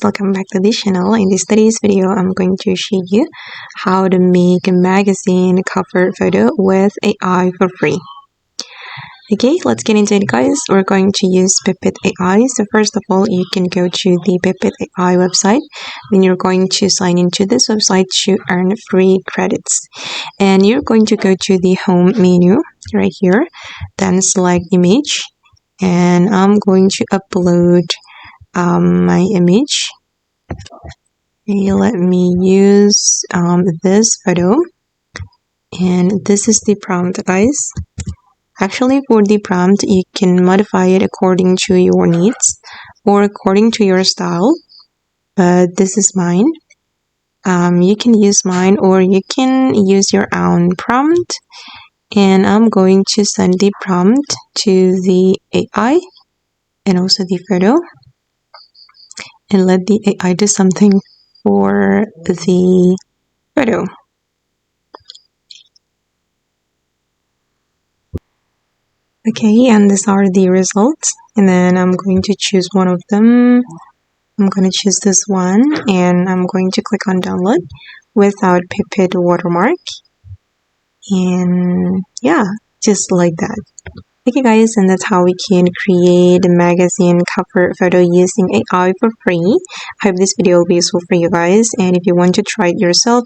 welcome back to this channel. In this today's video, I'm going to show you how to make a magazine cover photo with AI for free. Okay, let's get into it, guys. We're going to use Pippit AI. So first of all, you can go to the Pippit AI website. Then you're going to sign into this website to earn free credits. And you're going to go to the home menu right here. Then select image. And I'm going to upload my image. Okay, let me use this photo, and this is the prompt, guys. Actually, for the prompt, you can modify it according to your needs or according to your style, but this is mine. You can use mine or you can use your own prompt, and I'm going to send the prompt to the AI and also the photo, and let the AI do something for the photo. Okay, and these are the results. And then I'm going to choose one of them. I'm going to choose this one, and I'm going to click on download without Pippit watermark. And yeah, just like that. Okay guys, and that's how we can create a magazine cover photo using AI for free. I hope this video will be useful for you guys, and if you want to try it yourself,